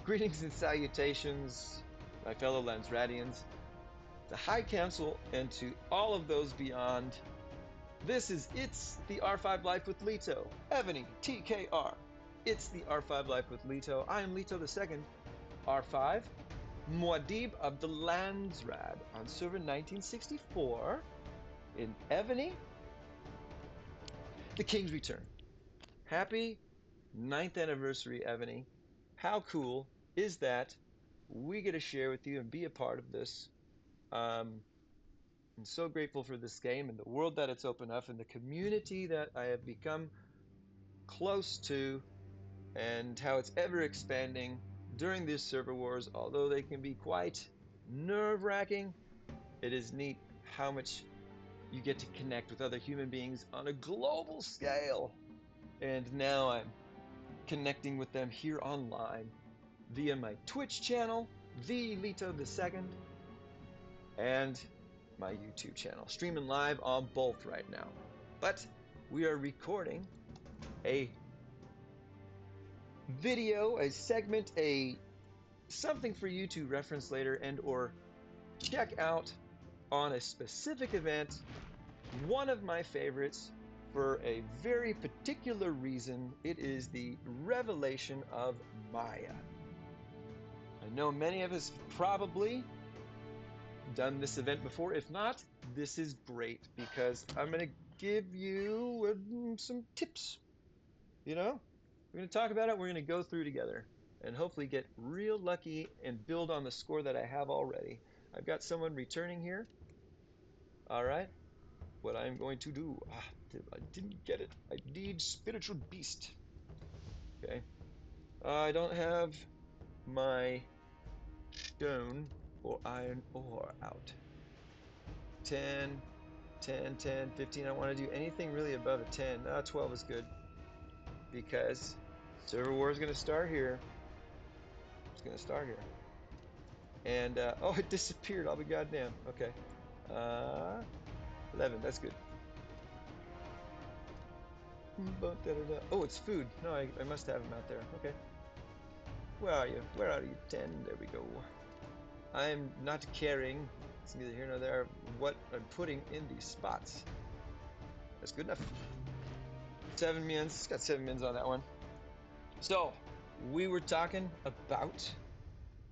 Greetings and salutations, my fellow Lansradians, the High Council, and to all of those beyond. It's the R5 Life with Leto, Evony, TKR. It's the R5 Life with Leto. I am Leto the Second, R5, Muad'Dib of the Landsrad on server 1964 in Evony, the King's Return. Happy 9th anniversary, Evony. How cool is that? We get to share with you and be a part of this. I'm so grateful for this game and the world that it's opened up and the community that I have become close to and how it's ever expanding during these server wars. Although they can be quite nerve-wracking, it is neat how much you get to connect with other human beings on a global scale. And now I'm connecting with them here online via my Twitch channel, the Leto the Second, and my YouTube channel, streaming live on both right now. But we are recording a video, a segment, a something for you to reference later and or check out on a specific event, one of my favorites for a very particular reason. It is the revelation of Maya. I know many of us probably done this event before. If not, this is great because I'm going to give you some tips. You know, we're going to talk about it. We're going to go through together and hopefully get real lucky and build on the score that I have already. I've got someone returning here. All right. What I'm going to do. I didn't get it. I need spiritual beast. Okay. I don't have my stone or iron ore out. 10, 10, 10, 15. I want to do anything really above a 10. 12 is good because server war is going to start here. It's going to start here. And, oh, it disappeared. I'll be goddamn. Okay. 11. That's good. Oh, it's food. No, I must have him out there. Okay. Where are you? Where are you? 10. There we go. I'm not caring. It's neither here nor there what I'm putting in these spots. That's good enough. 7 mins. Got 7 mins on that one. So, we were talking about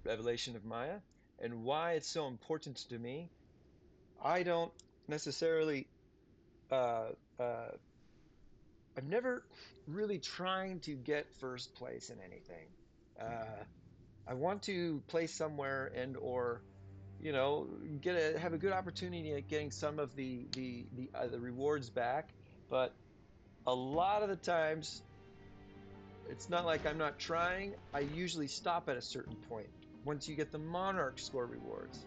Revelation of Maya and why it's so important to me. I don't necessarily, uh, uh, I'm never really trying to get first place in anything. Uh, I want to play somewhere and or have a good opportunity at getting some of the rewards back. But a lot of the times, it's not like I'm not trying. I usually stop at a certain point once you get the Monarch score rewards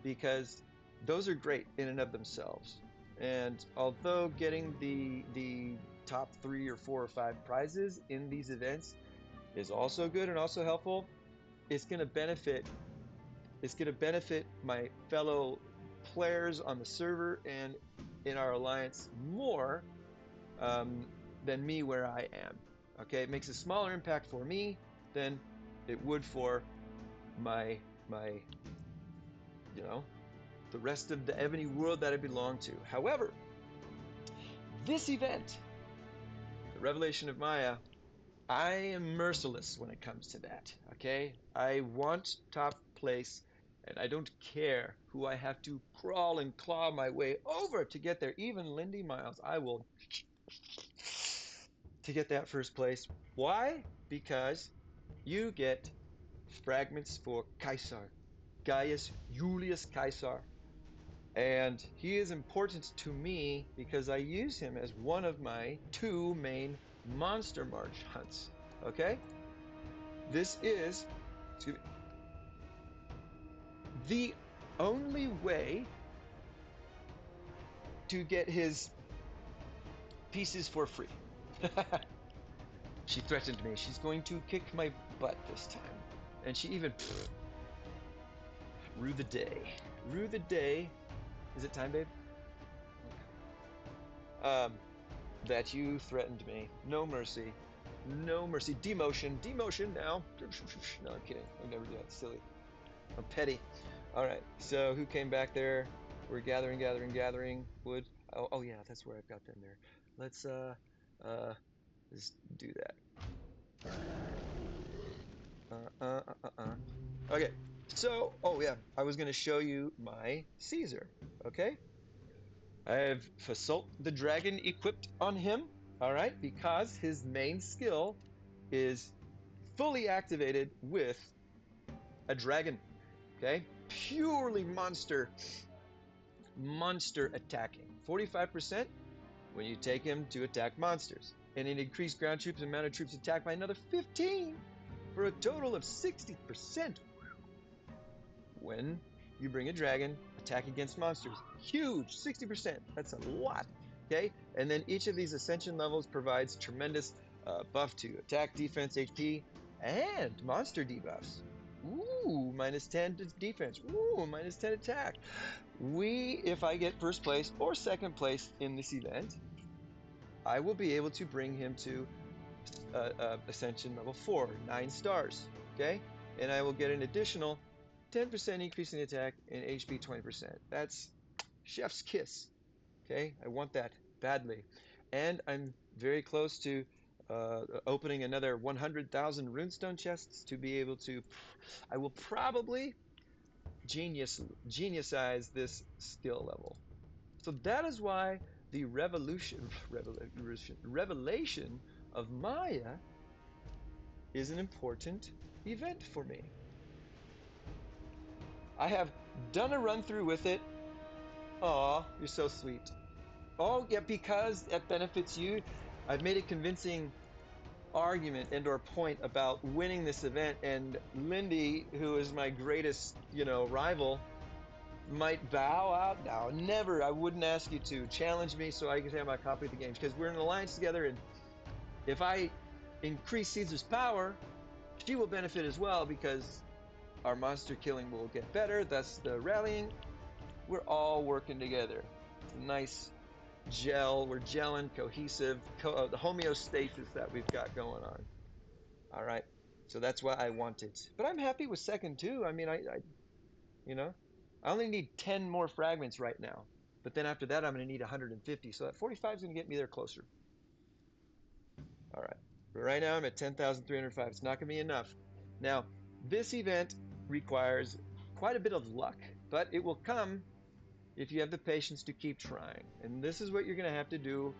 because those are great in and of themselves. And although getting the top 3 or 4 or 5 prizes in these events is also good and also helpful, it's going to benefit my fellow players on the server and in our alliance more than me where I am. Okay, it makes a smaller impact for me than it would for my the rest of the Evony world that I belong to. However, this event, the Revelation of Maya, I am merciless when it comes to that. Okay, I want top place, and I don't care who I have to crawl and claw my way over to get there. Even Lindy Miles, I will to get that first place. Why? Because you get fragments for Caesar, Gaius Julius Caesar. And he is important to me because I use him as one of my 2 main Monster March hunts. Okay? This is, excuse me, the only way to get his pieces for free. She threatened me. She's going to kick my butt this time. And she even rue the day. Rue the day. Is it time, babe? Okay. That you threatened me. No mercy. No mercy. Demotion. Demotion now. No, I'm kidding. I never do that. Silly. I'm petty. All right. So who came back there? We're gathering, gathering, gathering wood. Oh yeah, that's where I've got them there. Let's uh let's do that. Okay. So, oh yeah, I was gonna show you my Caesar. Okay. I have Fasult the Dragon equipped on him. All right, because his main skill is fully activated with a dragon. Okay, purely monster attacking. 45% when you take him to attack monsters, and it increased ground troops and mounted troops attack by another 15 for a total of 60% when you bring a dragon attack against monsters. Huge, 60%. That's a lot. Okay, and then each of these ascension levels provides tremendous buff to attack, defense, HP, and monster debuffs. Ooh, minus 10 to defense. Ooh, minus 10 attack. If I get first place or second place in this event, I will be able to bring him to Ascension level 4, 9 stars. Okay? And I will get an additional 10% increase in attack and HP 20%. That's chef's kiss. Okay? I want that badly. And I'm very close to opening another 100,000 runestone chests to be able to. I will probably geniusize this skill level. So that is why the revelation of Maya is an important event for me. I have done a run through with it. Aw, you're so sweet. Oh, yeah, because it benefits you. I've made a convincing argument and or point about winning this event, and Lindy, who is my greatest, rival, might bow out now. Never. I wouldn't ask you to challenge me so I can have my copy of the games because we're in an alliance together, and if I increase Caesar's power, she will benefit as well because our monster killing will get better, thus the rallying. We're all working together. It's a nice gel. We're gelling, cohesive, the homeostasis that we've got going on. All right. So that's why I want it. But I'm happy with second too. I mean, you know, I only need 10 more fragments right now. But then after that, I'm going to need 150. So that 45 is going to get me there closer. All right. But right now, I'm at 10,305. It's not going to be enough. Now, this event requires quite a bit of luck, but it will come if you have the patience to keep trying. And this is what you're going to have to do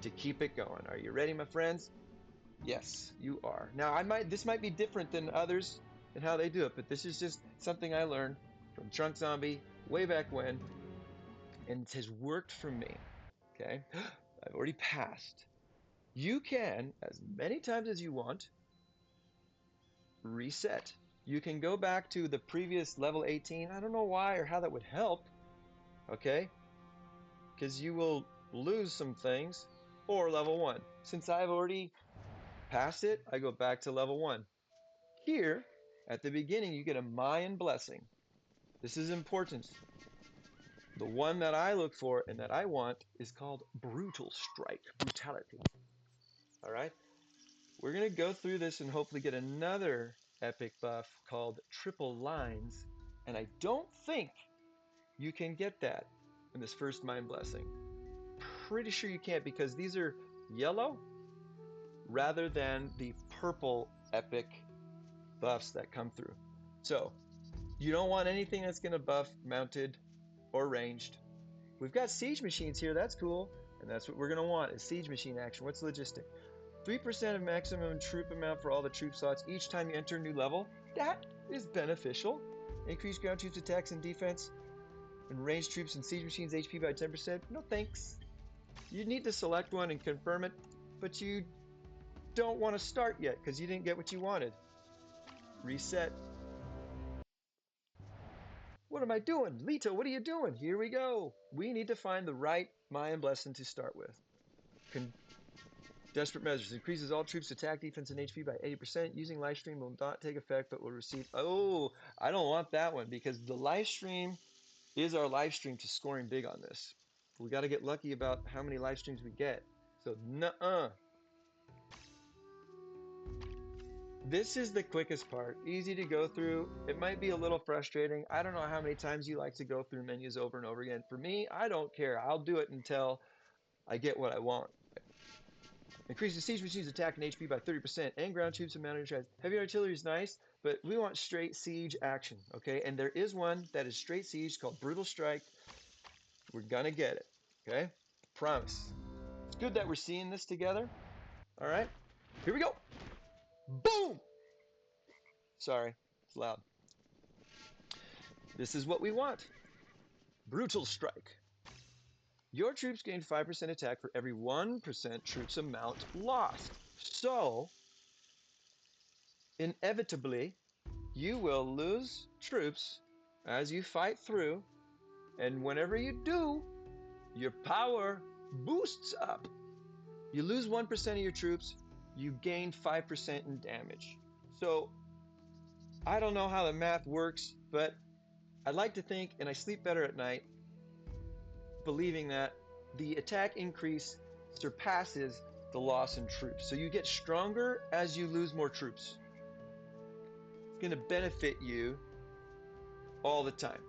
to keep it going. Are you ready, my friends? Yes, you are. Now, this might be different than others and how they do it, but this is just something I learned from Trunk Zombie way back when, and it has worked for me. Okay? I've already passed. You can, as many times as you want, reset. You can go back to the previous level 18. I don't know why or how that would help, okay? Because you will lose some things, or level 1. Since I've already passed it, I go back to level 1. Here, at the beginning, you get a Mayan blessing. This is important. The one that I look for and that I want is called Brutal Strike, Brutality. All right? We're going to go through this and hopefully get another epic buff called Triple Lines. And I don't think you can get that in this first Mind Blessing. Pretty sure you can't because these are yellow rather than the purple epic buffs that come through. So you don't want anything that's going to buff mounted or ranged. We've got siege machines here. That's cool. And that's what we're going to want is siege machine action. What's logistic? 3% of maximum troop amount for all the troop slots each time you enter a new level. That is beneficial. Increase ground troops attacks and defense and ranged troops and siege machines HP by 10%. No thanks. You need to select one and confirm it, but you don't want to start yet because you didn't get what you wanted. Reset. What am I doing? Lito, what are you doing? Here we go. We need to find the right Mayan blessing to start with. Desperate measures. Increases all troops' attack, defense, and HP by 80%. Using live stream will not take effect, but will receive. Oh, I don't want that one because the live stream is our live stream to scoring big on this. We got to get lucky about how many live streams we get. So, nuh-uh. This is the quickest part. Easy to go through. It might be a little frustrating. I don't know how many times you like to go through menus over and over again. For me, I don't care. I'll do it until I get what I want. Increases siege machines attack and HP by 30% and ground troops and mounted troops. Heavy artillery is nice, but we want straight siege action, okay? And there is one that is straight siege called Brutal Strike. We're gonna get it, okay? Promise. It's good that we're seeing this together. All right, here we go. Boom! Sorry, it's loud. This is what we want. Brutal Strike. Your troops gain 5% attack for every 1% troops amount lost. So, inevitably, you will lose troops as you fight through, and whenever you do, your power boosts up. You lose 1% of your troops, you gain 5% in damage. So, I don't know how the math works, but I like to think, and I sleep better at night, believing that the attack increase surpasses the loss in troops. So you get stronger as you lose more troops. It's going to benefit you all the time.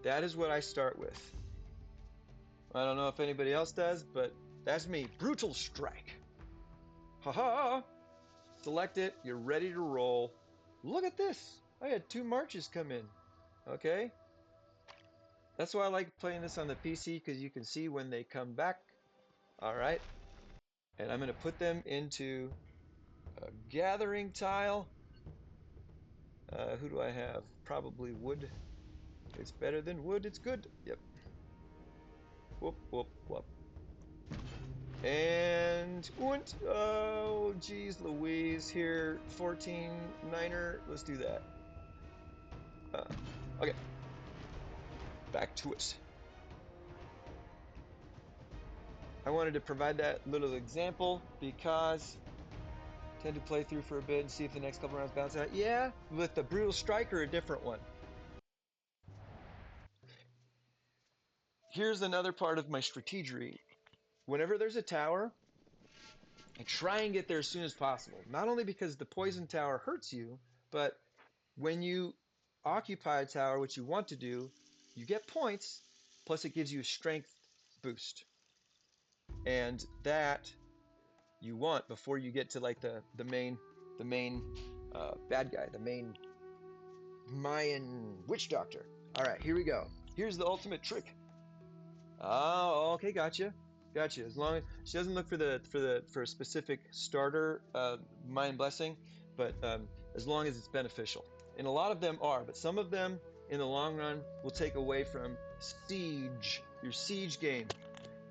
That is what I start with. I don't know if anybody else does, but that's me. Brutal Strike. Haha. Select it. You're ready to roll. Look at this. I had 2 marches come in. Okay. That's why I like playing this on the PC, because you can see when they come back. All right. And I'm going to put them into a gathering tile. Who do I have? Probably wood. It's better than wood. It's good. Yep. Whoop, whoop, whoop. And oh, geez, Louise. Here, 14 niner. Let's do that. Okay. Back to it. I wanted to provide that little example because I tend to play through for a bit and see if the next couple rounds bounce out. Yeah, with the Brutal Strike or a different one. Here's another part of my strategy. Whenever there's a tower, I try and get there as soon as possible. Not only because the poison tower hurts you, but when you occupy a tower, which you want to do, you get points, plus it gives you a strength boost. And that you want before you get to like the main bad guy, the main Mayan witch doctor. All right, here we go. Here's the ultimate trick. Oh, okay, gotcha, gotcha. As long as she doesn't look for a specific starter Mayan blessing, but as long as it's beneficial. And a lot of them are, but some of them in the long run will take away from siege, your siege game.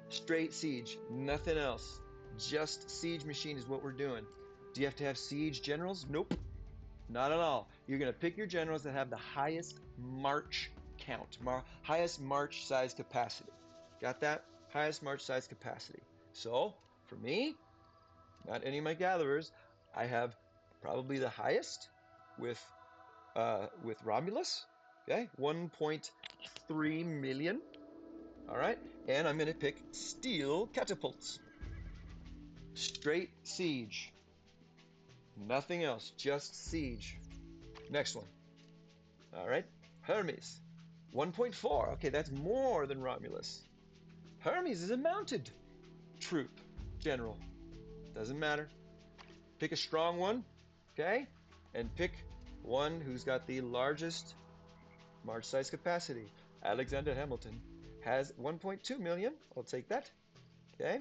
Straight siege, nothing else. Just siege machine is what we're doing. Do you have to have siege generals? Nope, not at all. You're going to pick your generals that have the highest march count, highest march size capacity. Got that? Highest march size capacity. So, for me, not any of my gatherers, I have probably the highest with Romulus. Okay, 1.3 million. All right, and I'm going to pick steel catapults. Straight siege. Nothing else, just siege. Next one. All right, Hermes. 1.4. Okay, that's more than Romulus. Hermes is a mounted troop general. Doesn't matter. Pick a strong one, okay? And pick one who's got the largest march size capacity. Alexander Hamilton has 1.2 million. I'll take that. Okay.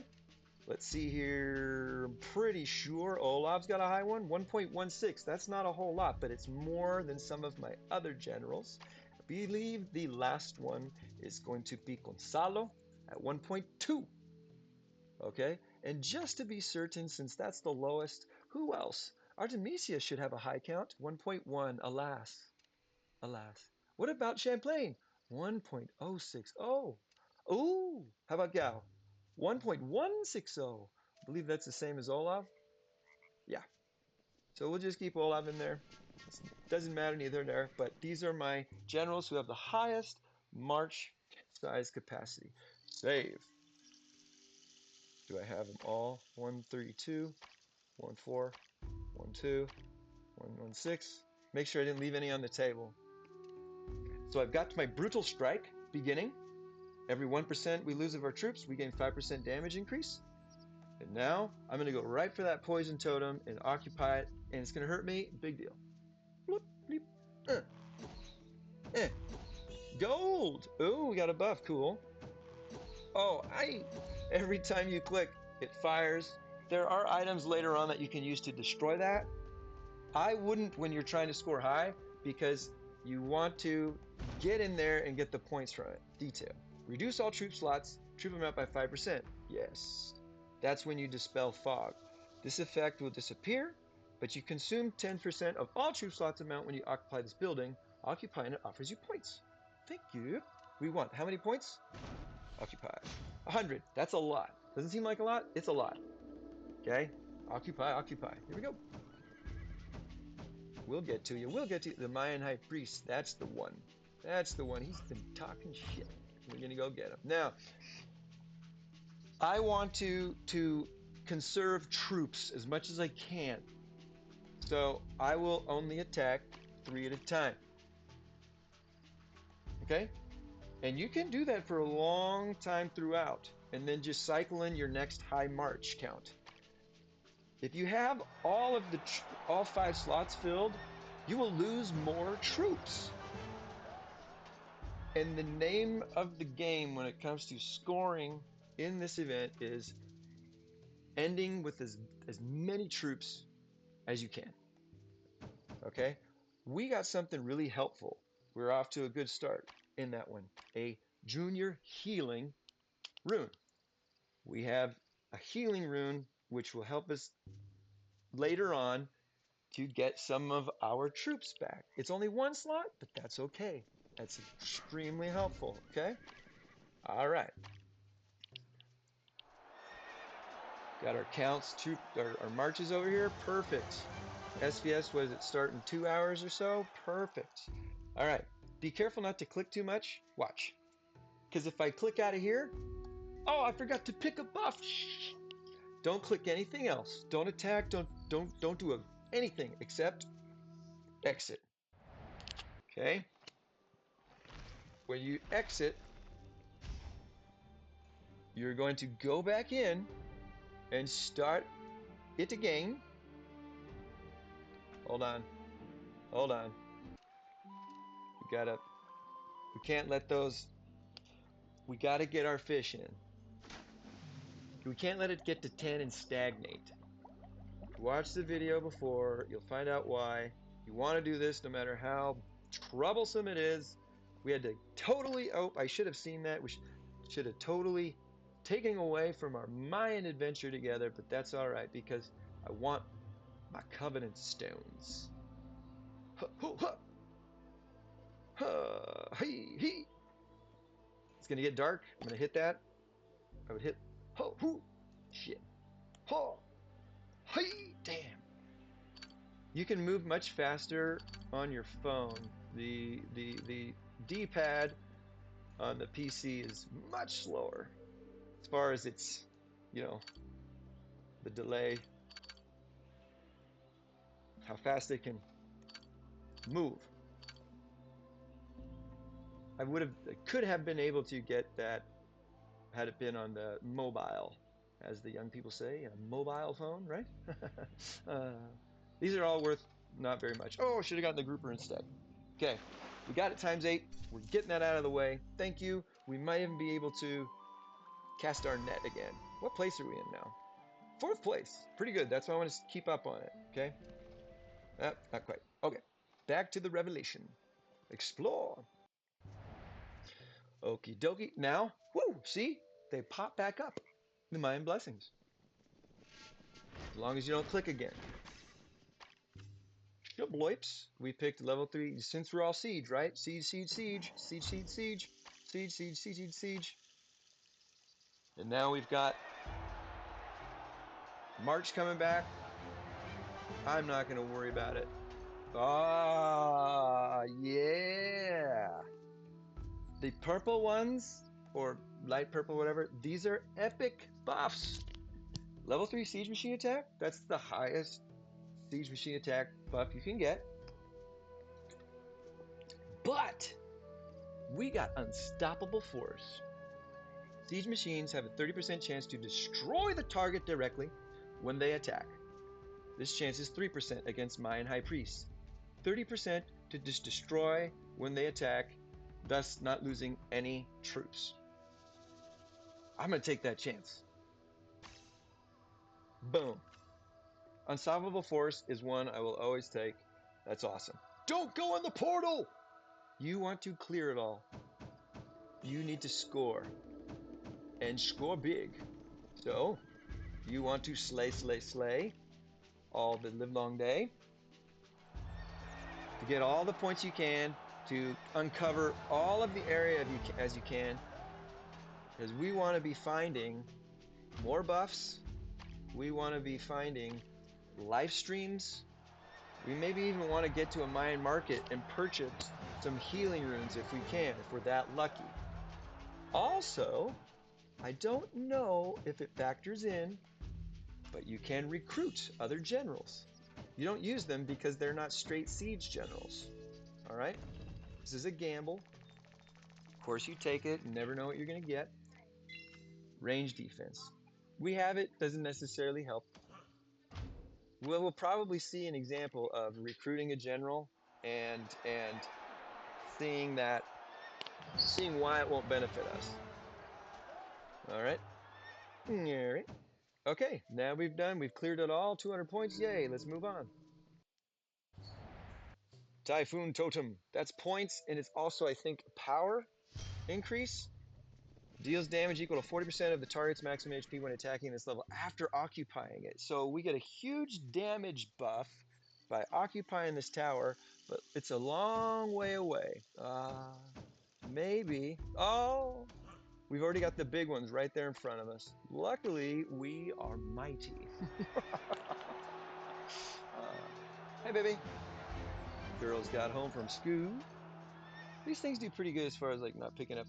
Let's see here. I'm pretty sure Olav's got a high one. 1.16. That's not a whole lot, but it's more than some of my other generals. I believe the last one is going to be Gonzalo at 1.2. Okay. And just to be certain, since that's the lowest, who else? Artemisia should have a high count. 1.1. Alas. Alas. What about Champlain? 1.060. Ooh, how about Gao? 1.160. I believe that's the same as Olaf. Yeah. So we'll just keep Olaf in there. Doesn't matter, neither there. But these are my generals who have the highest march size capacity. Save. Do I have them all? 132, 14, 12. 116. Make sure I didn't leave any on the table. So I've got my brutal strike beginning. Every 1% we lose of our troops, we gain 5% damage increase. And now I'm going to go right for that poison totem and occupy it, and it's going to hurt me. Big deal. Bloop, bleep. Gold! Oh, we got a buff. Cool. Oh, every time you click, it fires. There are items later on that you can use to destroy that. I wouldn't when you're trying to score high, because you want to get in there and get the points from it. Detail. Reduce all troop slots, troop amount by 5%. Yes. That's when you dispel fog. This effect will disappear, but you consume 10% of all troop slots amount when you occupy this building. Occupying it offers you points. Thank you. We want how many points? Occupy. 100. That's a lot. Doesn't seem like a lot? It's a lot. Okay? Occupy, occupy. Here we go. We'll get to you. We'll get to you. The Mayan High Priest. That's the one. That's the one. He's been talking shit. We're going to go get him. Now, I want to conserve troops as much as I can. So I will only attack 3 at a time. Okay? And you can do that for a long time throughout, and then just cycle in your next high march count. If you have all 5 slots filled, you will lose more troops. And the name of the game when it comes to scoring in this event is ending with as many troops as you can. Okay? We got something really helpful. We're off to a good start in that one. A junior healing rune. We have a healing rune which will help us later on to get some of our troops back. It's only 1 slot, but that's okay. That's extremely helpful, okay? All right. Got our counts, our marches over here. Perfect. SVS, was it starting 2 hours or so? Perfect. All right. Be careful not to click too much. Watch. Because if I click out of here, oh, I forgot to pick a buff. Shh. Don't click anything else. Don't attack. Don't do anything except exit. Okay? When you exit, you're going to go back in and start it again. Hold on. Hold on. We can't let those, we gotta get our fish in. We can't let it get to 10 and stagnate. Watch the video before, you'll find out why. You wanna do this no matter how troublesome it is. We had to totally, oh, I should have seen that. We should have totally taken away from our Mayan adventure together, but that's all right because I want my covenant stones. Huh, huh, huh. Hey, hey. It's gonna get dark. I'm gonna hit that. I would hit. Ho, hoo. Shit. Ho. Hey, damn. You can move much faster on your phone. The D-pad on the PC is much slower as far as its, the delay, how fast it can move. I could have been able to get that had it been on the mobile, as the young people say, a mobile phone, right? These are all worth not very much. Oh, should have gotten the grouper instead. Okay, we got it ×8. We're getting that out of the way. Thank you. We might even be able to cast our net again. What place are we in now? 4th place. Pretty good. That's why I want to keep up on it. Okay. Not quite. Okay. Back to the revelation. Explore. Okie dokie. Now, whoo, see? They pop back up. The Mayan blessings. As long as you don't click again. Shubloips. We picked level 3. Since we're all siege, right? Siege, siege, siege. Siege, siege, siege. Siege, siege, siege, siege, siege. And now we've got March coming back. I'm not going to worry about it. Ah, yeah. The purple ones, or light purple, whatever, these are epic buffs. Level 3 siege machine attack, that's the highest siege machine attack buff you can get. But we got unstoppable force. Siege machines have a 30% chance to destroy the target directly when they attack. This chance is 3% against Mayan High Priests. 30% to just destroy when they attack, thus not losing any troops. I'm going to take that chance. Boom. Unstoppable force is one I will always take. That's awesome. Don't go in the portal! You want to clear it all. You need to score. And score big. So, you want to slay, slay, slay all the livelong day. To get all the points you can. To uncover all of the area as you can. Because we want to be finding more buffs. We want to be finding live streams. We maybe even want to get to a Mayan market and purchase some healing runes if we can, if we're that lucky. Also, I don't know if it factors in, but you can recruit other generals. You don't use them because they're not straight siege generals. All right? This is a gamble. Of course, you take it and never know what you're going to get. Range defense. We have it, doesn't necessarily help. We'll probably see an example of recruiting a general and seeing why it won't benefit us. All right. All right. Okay, now we've cleared it all. 200 points. Yay, let's move on. Typhoon Totem. That's points, and it's also, I think, power increase. Deals damage equal to 40% of the target's maximum HP when attacking this level after occupying it. So we get a huge damage buff by occupying this tower, but it's a long way away. Maybe. Oh, we've already got the big ones right there in front of us. Luckily, we are mighty. Hey, baby. Girls got home from school. These things do pretty good as far as like not picking up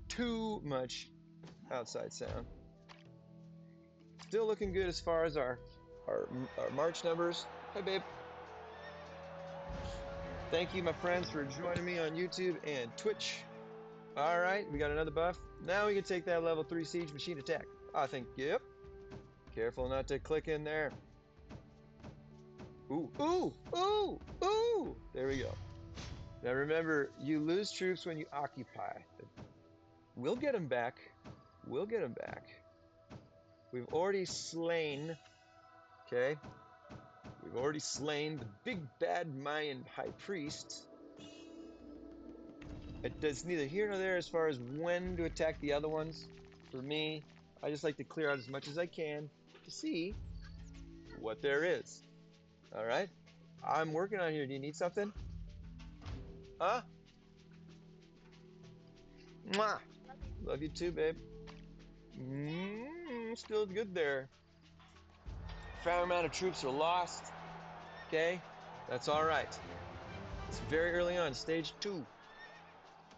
too much outside sound. Still looking good as far as our March numbers. Hey, babe. Thank you, my friends, for joining me on YouTube and Twitch. All right, we got another buff. Now we can take that level 3 siege machine attack. I think, yep. Careful not to click in there. Ooh, ooh, ooh, ooh. There we go. Now remember, you lose troops when you occupy. We'll get them back. We'll get them back. We've already slain, okay? We've already slain the big bad Mayan high priest. It does neither here nor there as far as when to attack the other ones. For me, I just like to clear out as much as I can to see what there is. All right? I'm working on here. Do you need something? Huh? Mwah! Love you too, babe. Still good there. Fair amount of troops are lost. Okay? That's all right. It's very early on, stage 2.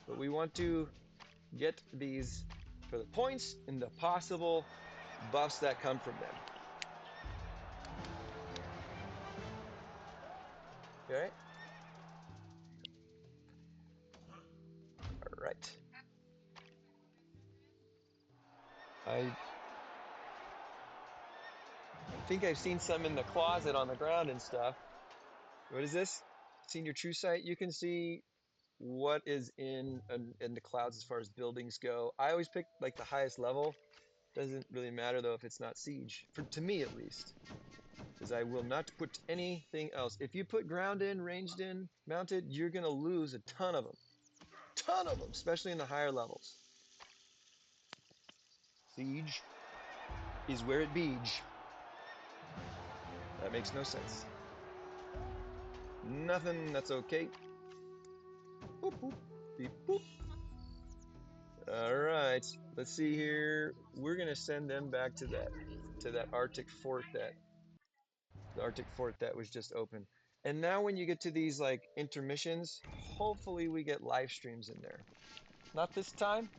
But we want to get these for the points and the possible buffs that come from them. Okay? All right. I think I've seen some in the closet on the ground and stuff. What is this? Seen your true sight? You can see what is in the clouds as far as buildings go. I always pick like the highest level. Doesn't really matter though if it's not siege, to me at least, because I will not put anything else. If you put ground in, ranged in, mounted, you're gonna lose a ton of them, especially in the higher levels. Siege is where it beege. That makes no sense. Nothing. That's okay. Boop boop beep boop. All right, let's see here. We're gonna send them back to that Arctic fort that was just open. And now when you get to these like intermissions, hopefully we get live streams in there. Not this time,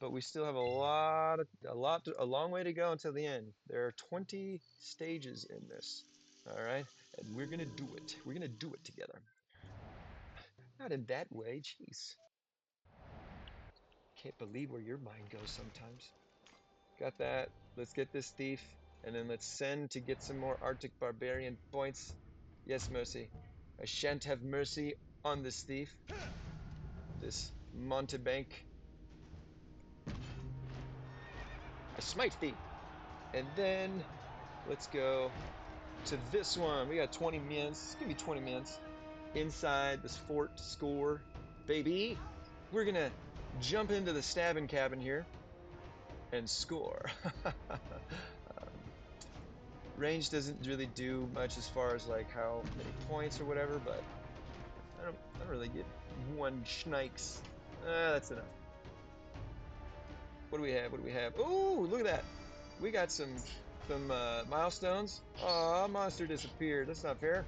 but we still have a long way to go until the end. There are 20 stages in this. All right, and we're gonna do it. We're gonna do it together. Not in that way, jeez. Can't believe where your mind goes sometimes. Got that. Let's get this thief, and then let's send to get some more Arctic Barbarian points. Yes, mercy. I shan't have mercy on this thief. This mountebank. I smite thee. And then let's go to this one. We got 20 minutes. It's gonna be 20 minutes inside this fort to score, baby. We're gonna jump into the stabbing cabin here and score. Range doesn't really do much as far as like how many points or whatever, but I don't really get one schnikes. That's enough. What do we have? What do we have? Oh, look at that. We got some milestones. Aw, monster disappeared. That's not fair.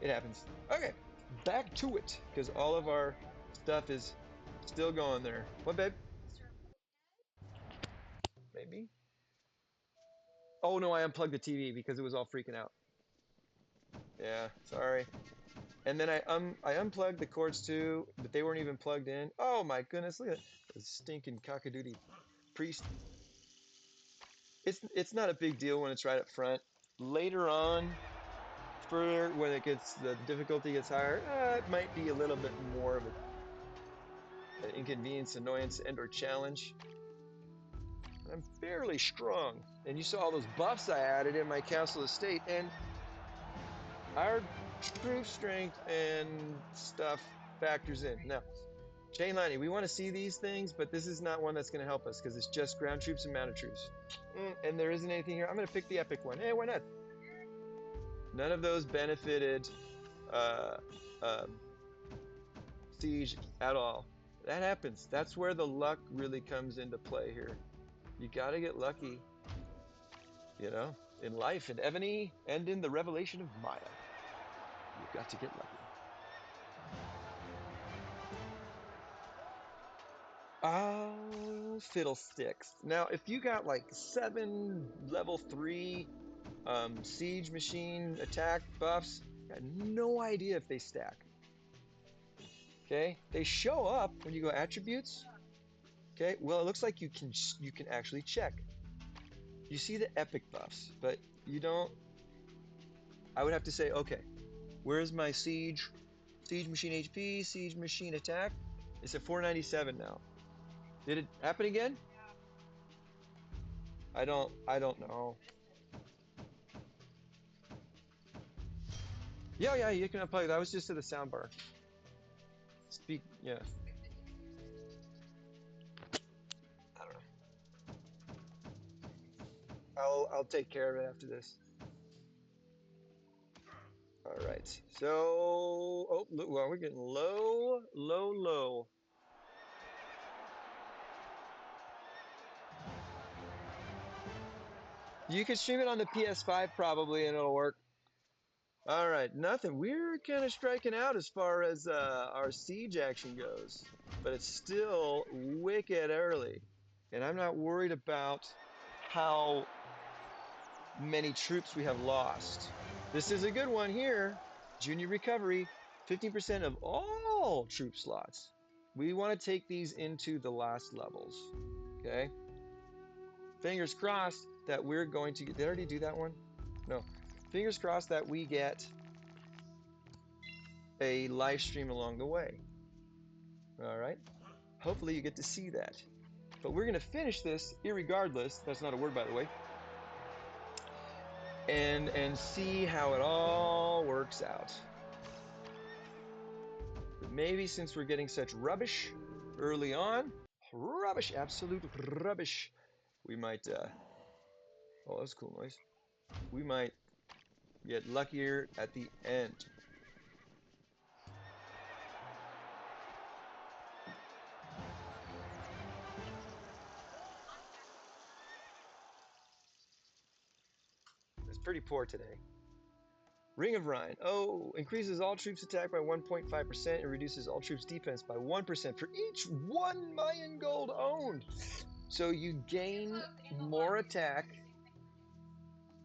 It happens. Okay, back to it, because all of our stuff is still going there. What, babe? Maybe? Oh, no, I unplugged the TV because it was all freaking out. Yeah, sorry. And then I unplugged the cords too, but they weren't even plugged in. Oh my goodness, look at the stinking cockadoodie priest. It's not a big deal when it's right up front. Later on, for when it gets the difficulty gets higher, it might be a little bit more of an inconvenience, annoyance, and or challenge. I'm fairly strong, and you saw all those buffs I added in my Council Estate, and our troop strength and stuff factors in. Now, chain lightning, we want to see these things, but this is not one that's going to help us because it's just ground troops and mounted troops. And there isn't anything here. I'm going to pick the epic one. Hey, why not? None of those benefited uh, um, siege at all. That happens. That's where the luck really comes into play here. You got to get lucky, you know, in life, in Evony, and in the revelation of Maya. You've got to get lucky. Oh, fiddlesticks. Now, if you got like 7 level 3 siege machine attack buffs, I got no idea if they stack. Okay, they show up when you go attributes. Okay, well, it looks like you can actually check. You see the epic buffs, but you don't. I would have to say, okay, where's my siege machine HP, siege machine attack? It's at 497 now. Did it happen again? I don't know. Yeah, yeah, you can unplug. That was just to the soundbar. Speak, yeah. I don't know. I'll take care of it after this. All right. So, oh, look, well, we're getting low, low, low. You can stream it on the PS5 probably, and it'll work. All right, nothing. We're kind of striking out as far as our siege action goes, but it's still wicked early, and I'm not worried about how many troops we have lost. This is a good one here. Junior recovery, 50% of all troop slots. We want to take these into the last levels. Okay. Fingers crossed that we're going to get. Did I already do that one? No. Fingers crossed that we get a live stream along the way. All right. Hopefully you get to see that. But we're going to finish this irregardless. That's not a word, by the way. And see how it all works out. But maybe since we're getting such rubbish early on, rubbish, absolute rubbish, we might, oh, that was a cool noise. We might get luckier at the end. It's pretty poor today. Ring of Rhine. Oh, increases all troops attack by 1.5% and reduces all troops defense by 1% for each 1 million gold owned. So you gain more attack.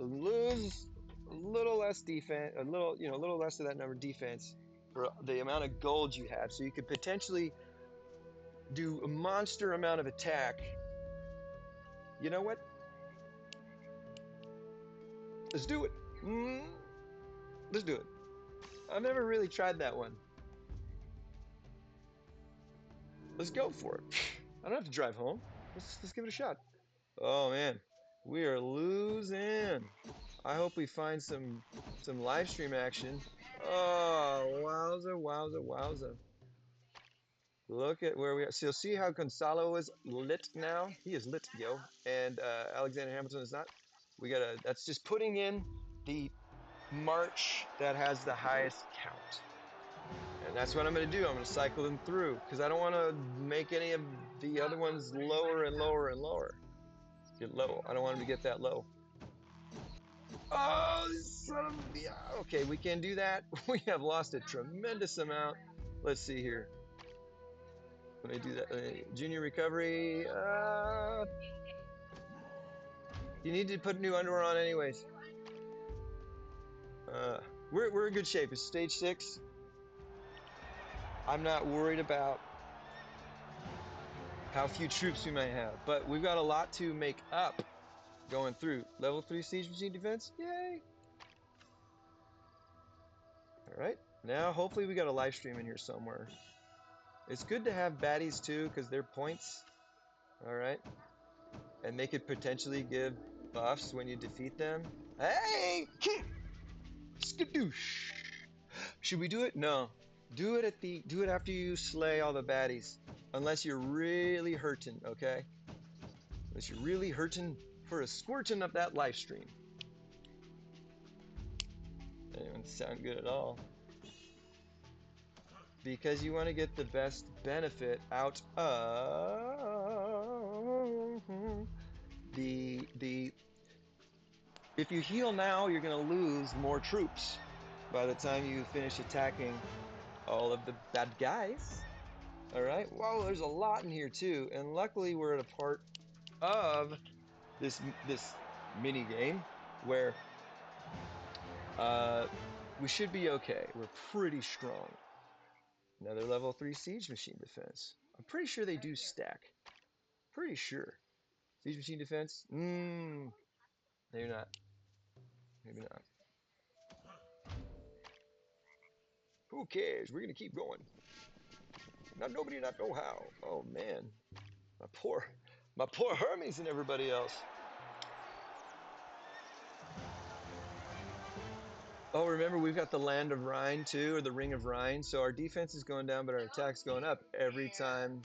lose a little less defense, a little less of that number of defense for the amount of gold you have. So you could potentially do a monster amount of attack. You know what? Let's do it. Let's do it. I've never really tried that one. Let's go for it. I don't have to drive home. Let's give it a shot. Oh man, we are losing. I hope we find some live stream action. Oh, wowza, wowza, wowza. Look at where we are. So you'll see how Gonzalo is lit now. He is lit, yo. And Alexander Hamilton is not. That's just putting in the march that has the highest count. And that's what I'm going to do. I'm going to cycle them through because I don't want to make any of the other ones lower and lower and lower. Get low. I don't want them to get that low. Oh, son of a... Okay, we can do that. We have lost a tremendous amount. Let's see here. Let me do that. Junior recovery. You need to put new underwear on anyways. We're in good shape. It's stage 6. I'm not worried about how few troops we might have, but we've got a lot to make up going through. Level 3 siege machine defense. Yay! All right. Now, hopefully we got a live stream in here somewhere. It's good to have baddies too, because they're points. All right. And they could potentially give buffs when you defeat them. Hey! Skadoosh! Should we do it? No. Do it after you slay all the baddies. Unless you're really hurting, okay? Unless you're really hurting for a squirting of that live stream. That doesn't sound good at all. Because you want to get the best benefit out of the if you heal now, you're going to lose more troops by the time you finish attacking all of the bad guys. All right. Whoa, there's a lot in here too, and luckily we're at a part of this mini game where we should be okay. We're pretty strong. Another level 3 siege machine defense. I'm pretty sure they do stack. Pretty sure. Siege machine defense? Maybe not. Maybe not. Who cares? We're gonna keep going. Nobody not know how. Oh man. My poor Hermes and everybody else. Oh, remember we've got the Land of Rhine too, or the Ring of Rhine. So our defense is going down, but our attack's going up every time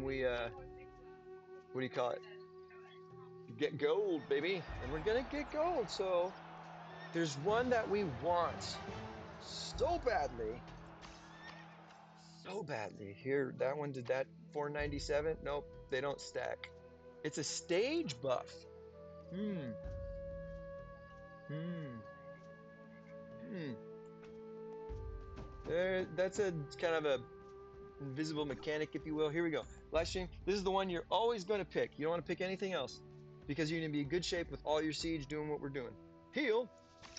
we what do you call it? Get gold, baby. And we're gonna get gold. So there's one that we want so badly. So badly. Here, that one did that 497. Nope, they don't stack. It's a stage buff. That's a kind of a invisible mechanic, if you will. Here we go. Live stream. This is the one you're always going to pick. You don't want to pick anything else because you're going to be in good shape with all your siege doing what we're doing. Heal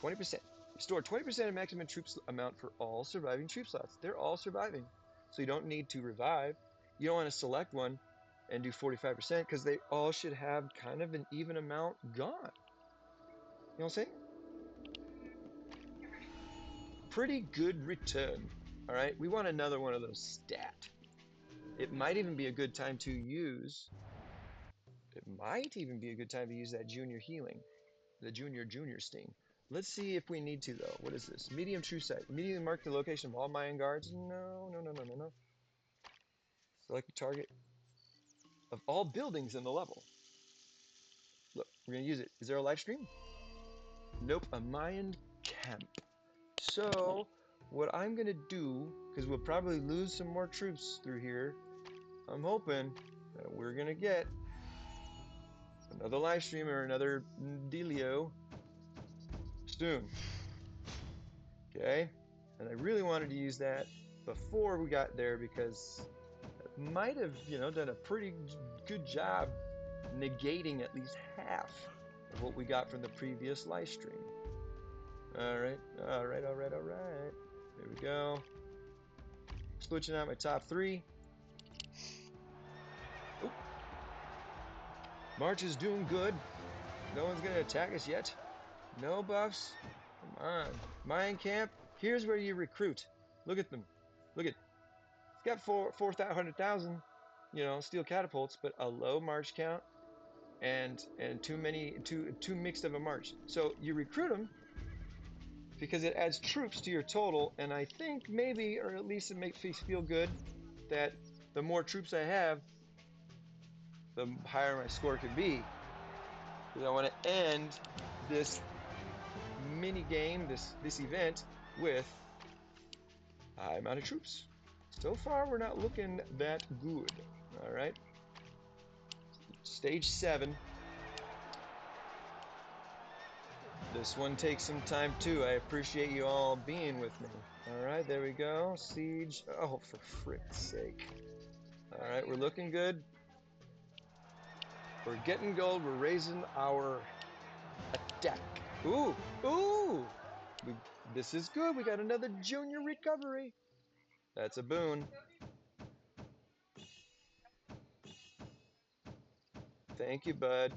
20%. Restore 20% of maximum troops amount for all surviving troop slots. They're all surviving. So you don't need to revive. You don't want to select one and do 45% because they all should have kind of an even amount gone. You know what I'm saying? Pretty good return. All right, we want another one of those stat. It might even be a good time to use. It might even be a good time to use that junior healing, the junior sting. Let's see if we need to though. What is this? Medium true sight. Immediately mark the location of all Mayan guards. No. Select the target of all buildings in the level. Look, we're gonna use it. Is there a live stream? Nope, a Mayan camp. So what I'm gonna do, because we'll probably lose some more troops through here, I'm hoping that we're gonna get another live stream or another dealio soon. Okay, and I really wanted to use that before we got there because it might have, done a pretty good job negating at least half what we got from the previous live stream. All right. There we go. Switching out my top 3. Oop. March is doing good. No one's gonna attack us yet. No buffs. Come on. Mine camp. Here's where you recruit. Look at them. Look at. It's got 400,000, steel catapults, but a low march count and too mixed of a march. So you recruit them because it adds troops to your total, and I think maybe, or at least it makes me feel good, that the more troops I have, the higher my score can be. Because I want to end this mini game, this event, with a high amount of troops. So far, we're not looking that good. All right. Stage 7. This one takes some time too. I appreciate you all being with me. All right, there we go. Siege. Oh, for frick's sake. All right, we're looking good. We're getting gold. We're raising our attack. Ooh, ooh. This is good. We got another junior recovery. That's a boon. Thank you, bud.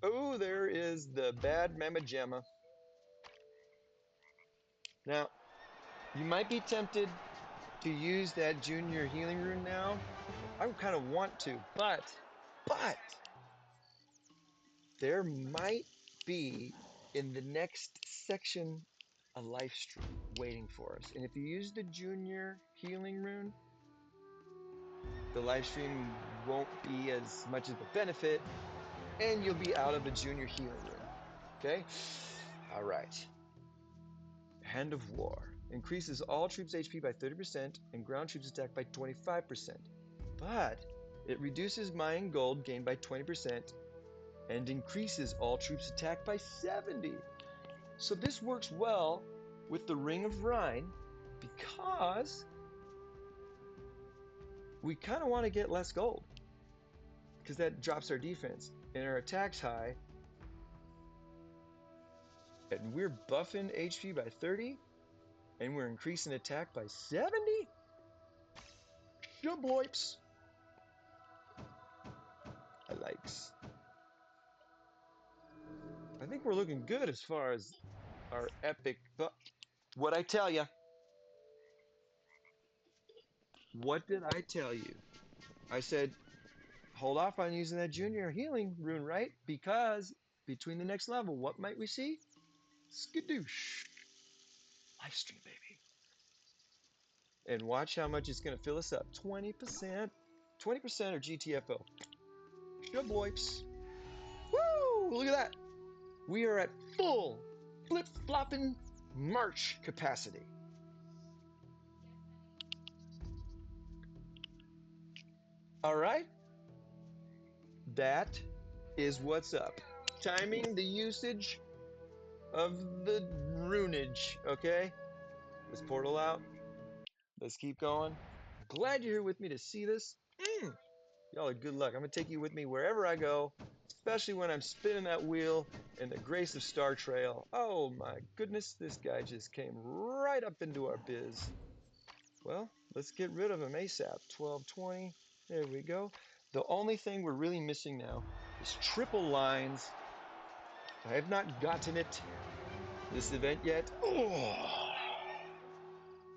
Oh, there is the bad Mamma Jamma. Now, you might be tempted to use that junior healing rune now. I kind of want to, but there might be in the next section a life stream waiting for us. And if you use the junior healing rune, the live stream won't be as much of a benefit, and you'll be out of the junior healing rune. Okay? All right. Hand of War. Increases all troops' HP by 30% and ground troops' attack by 25%. But it reduces mine gold gained by 20% and increases all troops' attack by 70. So this works well with the Ring of Rhine because we kind of want to get less gold because that drops our defense and our attack's high. And we're buffing HP by 30 and we're increasing attack by 70? Shabloips. I likes. I think we're looking good as far as our epic. But what I tell you? What did I tell you? I said, hold off on using that junior healing rune, right? Because between the next level, what might we see? Skadoosh. Live stream, baby. And watch how much it's going to fill us up. 20%. 20% or GTFO. Shabloips. Woo! Look at that. We are at full flip-flopping march capacity. All right. That is what's up. Timing the usage of the runage, okay? Let's portal out. Let's keep going. Glad you're here with me to see this. Y'all are good luck. I'm going to take you with me wherever I go, especially when I'm spinning that wheel in the grace of Star Trail. Oh my goodness, this guy just came right up into our biz. Well, let's get rid of him ASAP. 1220. There we go. The only thing we're really missing now is triple lines. I have not gotten it this event yet. Oh.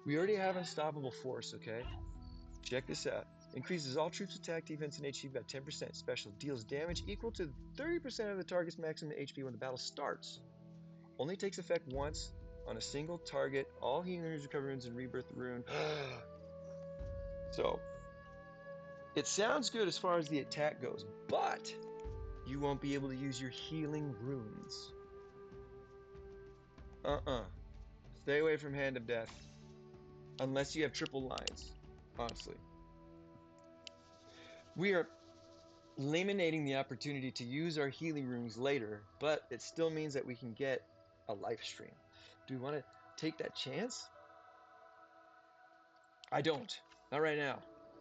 We already have unstoppable force, okay? Check this out. Increases all troops' attack, defense, and HP by 10%. Special deals damage equal to 30% of the target's maximum HP when the battle starts. Only takes effect once on a single target. All healing runes, recovery runes, and rebirth rune. So, it sounds good as far as the attack goes, but you won't be able to use your healing runes. Stay away from Hand of Death. Unless you have triple lines, honestly. We are eliminating the opportunity to use our healing runes later, but it still means that we can get a life stream. Do we want to take that chance? I don't. Not right now.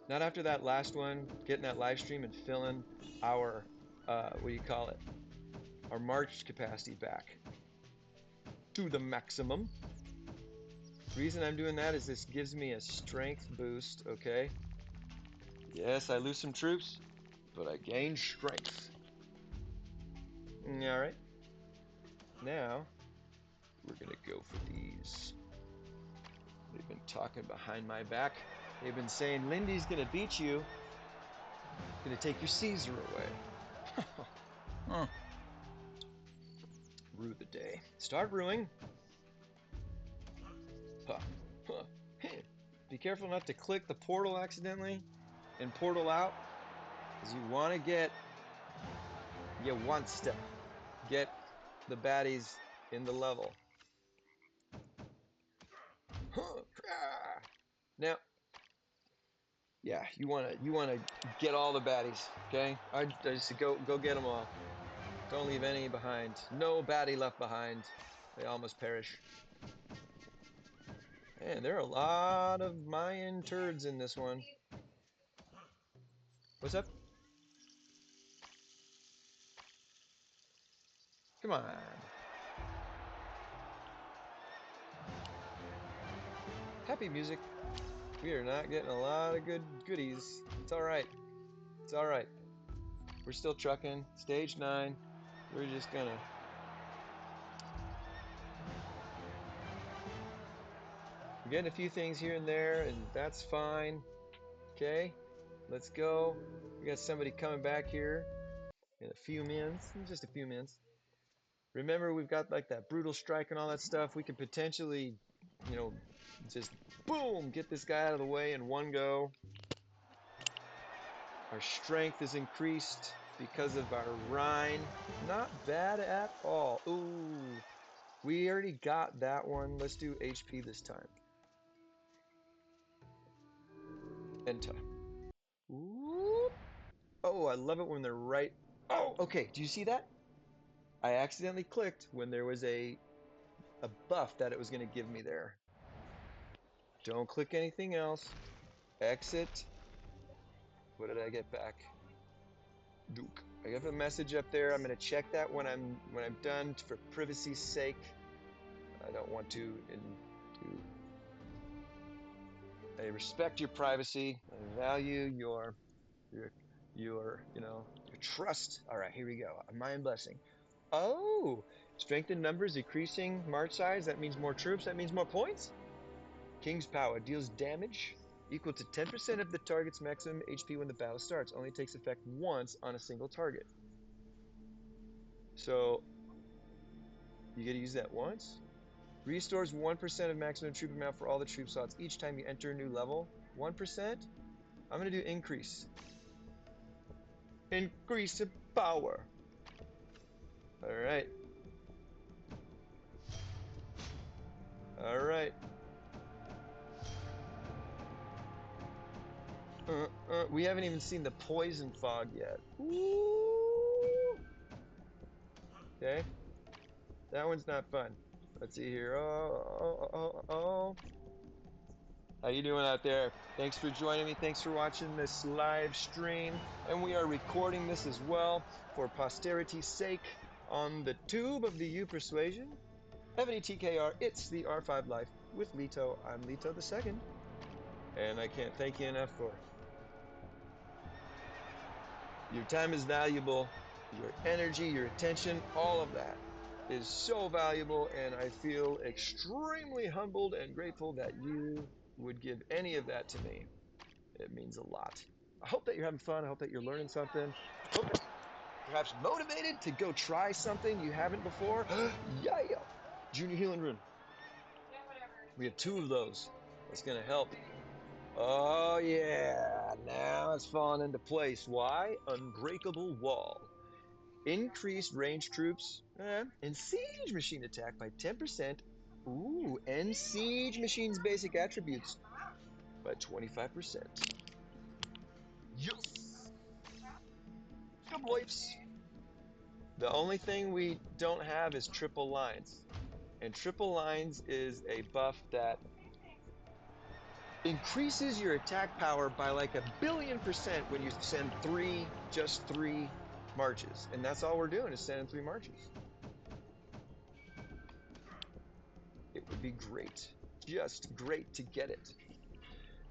Not after that last one, getting that live stream and filling our what do you call it? Our march capacity back to the maximum. The reason I'm doing that is this gives me a strength boost, okay? Yes, I lose some troops, but I gain strength. All right. Now, we're gonna go for these. They've been talking behind my back. They've been saying, Lindy's gonna beat you. Gonna take your Caesar away. Rue the day. Start ruing. Huh. Huh. Be careful not to click the portal accidentally and portal out, because you want to get the baddies in the level. Now, yeah, you wanna get all the baddies, okay? I just go get them all. Don't leave any behind. No baddie left behind. They all must perish. Man, there are a lot of Mayan turds in this one. What's up? Come on. Happy music. We are not getting a lot of good goodies. It's alright. It's alright. We're still trucking. Stage 9. We're just gonna... We're getting a few things here and there, and that's fine. Okay? Let's go. We got somebody coming back here in a few minutes. Just a few minutes. Remember, we've got like that brutal strike and all that stuff. We could potentially, you know, just boom, get this guy out of the way in one go. Our strength is increased because of our Rhine. Not bad at all. Ooh, we already got that one. Let's do HP this time. Enter. Ooh. Oh, I love it when they're right. Oh, okay. Do you see that? I accidentally clicked when there was a buff that it was going to give me there. Don't click anything else. Exit. What did I get back? Duke. I have a message up there. I'm going to check that when I'm done for privacy's sake. I don't want to I respect your privacy. I value your trust. All right, here we go. A Mayan blessing. Oh, strength in numbers decreasing march size. That means more troops. That means more points. King's power deals damage equal to 10% of the target's maximum HP when the battle starts. Only takes effect once on a single target. So you get to use that once. Restores 1% of maximum troop amount for all the troop slots each time you enter a new level. 1%. I'm going to do increase. Increase in power. All right. All right. We haven't even seen the poison fog yet. Ooh. Okay. That one's not fun. Let's see here. Oh. How you doing out there? Thanks for joining me. Thanks for watching this live stream. And we are recording this as well for posterity's sake on the tube of the U Persuasion. Evony TKR, it's the R5 Life with Leto. I'm Leto the Second. And I can't thank you enough for your time is valuable, your energy, your attention, all of that is so valuable, and I feel extremely humbled and grateful that you would give any of that to me. It means a lot. I hope that you're having fun. I hope that you're learning something. I hope that perhaps motivated to go try something you haven't before. Yeah. Junior Healing Rune. We have 2 of those. That's going to help. Oh, yeah. Now it's falling into place. Why? Unbreakable Wall. Increased range troops and siege machine attack by 10%. Ooh, and siege machine's basic attributes by 25%. Yes! Come wipes. The only thing we don't have is triple lines. And triple lines is a buff that increases your attack power by like 1,000,000,000% when you send just three marches. And that's all we're doing is sending 3 marches. It would be great. Just great to get it.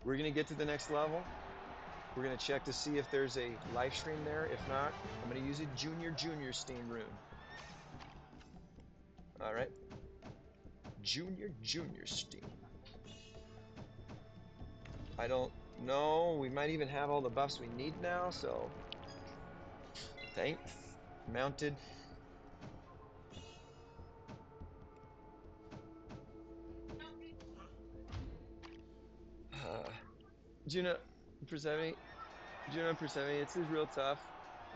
We're going to get to the next level. We're going to check to see if there's a live stream there. If not, I'm going to use a junior steam rune. All right. Junior steam. I don't know. We might even have all the buffs we need now, so thanks. Mounted. Juno Persephone, it's real tough.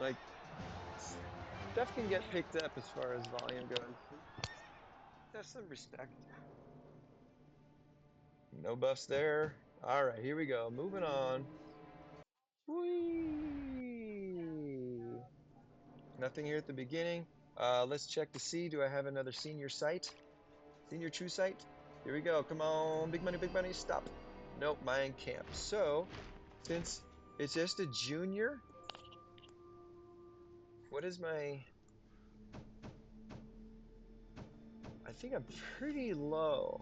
Like, stuff can get picked up as far as volume goes. Have some respect. No buffs there. All right, here we go. Moving on. Whee! Nothing here at the beginning. Let's check to see. Do I have another senior site? Senior true site? Here we go. Come on. Big money. Stop. Nope, mine camp. So, since it's just a junior, what is my... I think I'm pretty low.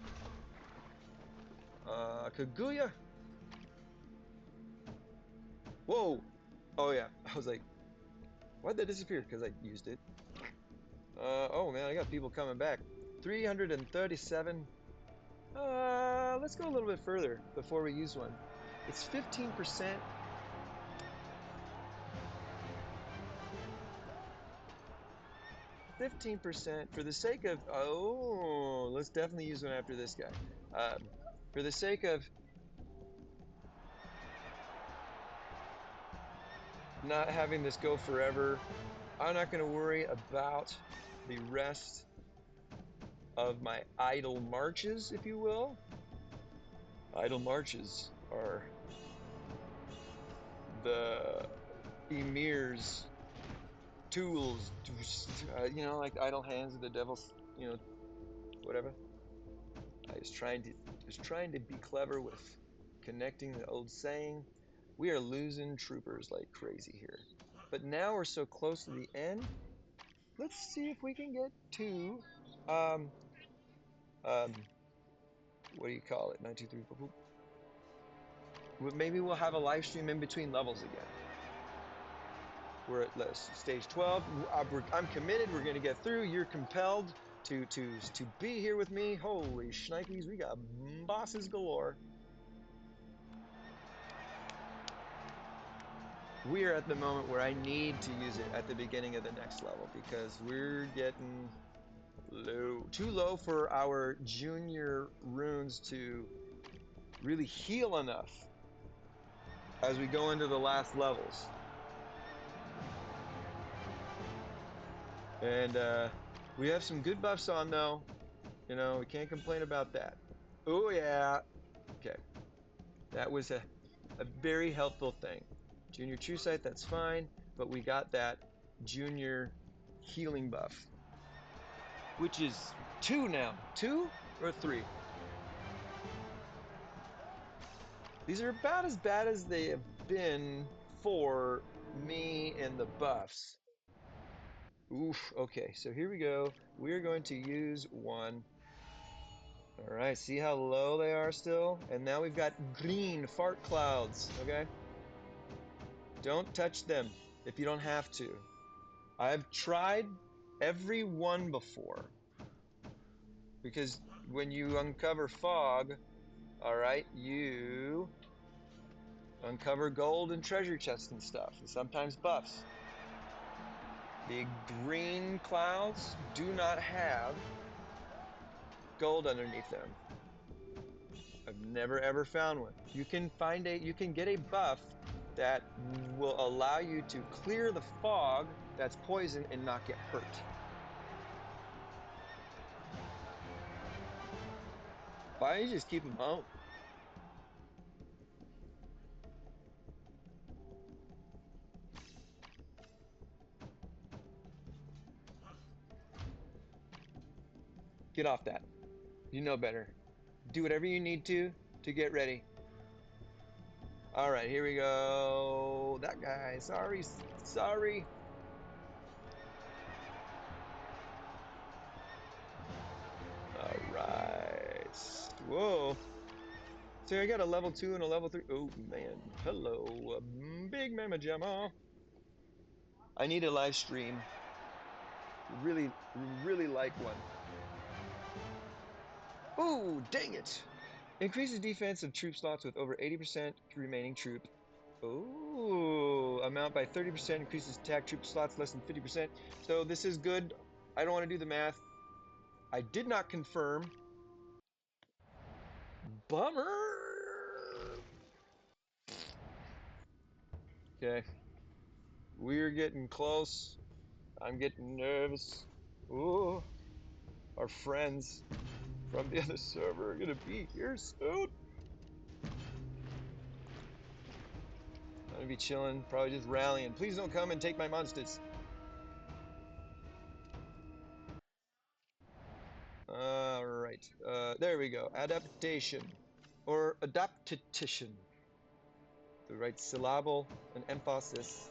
Kaguya? Whoa! Oh yeah, I was like, why'd that disappear? Because I used it. Oh man, I got people coming back. 337. Let's go a little bit further before we use one. It's 15%. 15% for the sake of, oh, let's definitely use one after this guy. For the sake of not having this go forever, I'm not going to worry about the rest of my idle marches, if you will. Idle marches are the emir's tools, like idle hands of the devil's, whatever. I was trying to be clever with connecting the old saying. We are losing troopers like crazy here. But now we're so close to the end. Let's see if we can get to what do you call it? 9, 2, 3, 4. Maybe we'll have a live stream in between levels again. We're at stage 12. I'm committed. We're going to get through. You're compelled to be here with me. Holy shnikes, we got bosses galore. We are at the moment where I need to use it at the beginning of the next level because we're getting low. Too low for our junior runes to really heal enough as we go into the last levels. And we have some good buffs on though. We can't complain about that. Oh yeah. Okay. That was a very helpful thing. Junior true sight, that's fine, but we got that junior healing buff, which is 2 now. 2 or 3? These are about as bad as they have been for me and the buffs. Oof, okay, so here we go. We're going to use 1. All right, see how low they are still? And now we've got green fart clouds, okay? Don't touch them if you don't have to. I've tried every one before. Because when you uncover fog, all right, you uncover gold and treasure chests and stuff, and sometimes buffs. The green clouds do not have gold underneath them. I've never ever found one. You can get a buff that will allow you to clear the fog that's poison and not get hurt. Why don't you just keep them home? Get off that. You know better. Do whatever you need to get ready. All right, here we go. That guy. Sorry. So I got a level 2 and a level 3. Oh man, hello, big mama jamma. I need a live stream. Really, really like one. Oh, dang it! Increases defense of troop slots with over 80% remaining troop. Oh, amount by 30%, increases attack troop slots less than 50%. So this is good. I don't want to do the math. I did not confirm. Bummer. Okay. We're getting close. I'm getting nervous. Oh, our friends from the other server are gonna be here soon. I'm gonna be chilling, probably just rallying. Please don't come and take my monsters. All right, there we go. Adaptation or adaptation. The right syllable and emphasis.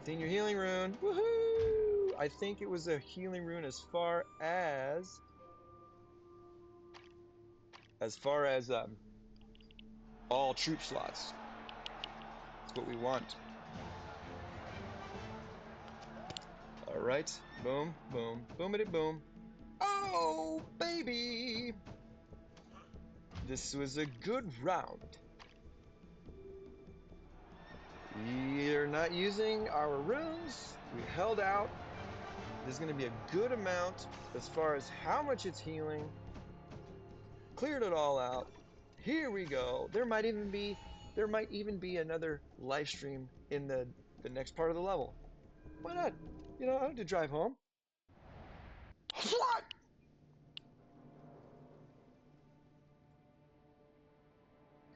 Senior healing rune. Woohoo! I think it was a healing rune as far as all troop slots. That's what we want. All right. Boom, boom, boomity boom. Oh, baby! This was a good round. We're not using our runes. We held out. There's going to be a good amount as far as how much it's healing. Cleared it all out. Here we go. There might even be another live stream in the next part of the level. Why not? You know, I don't have to drive home. What?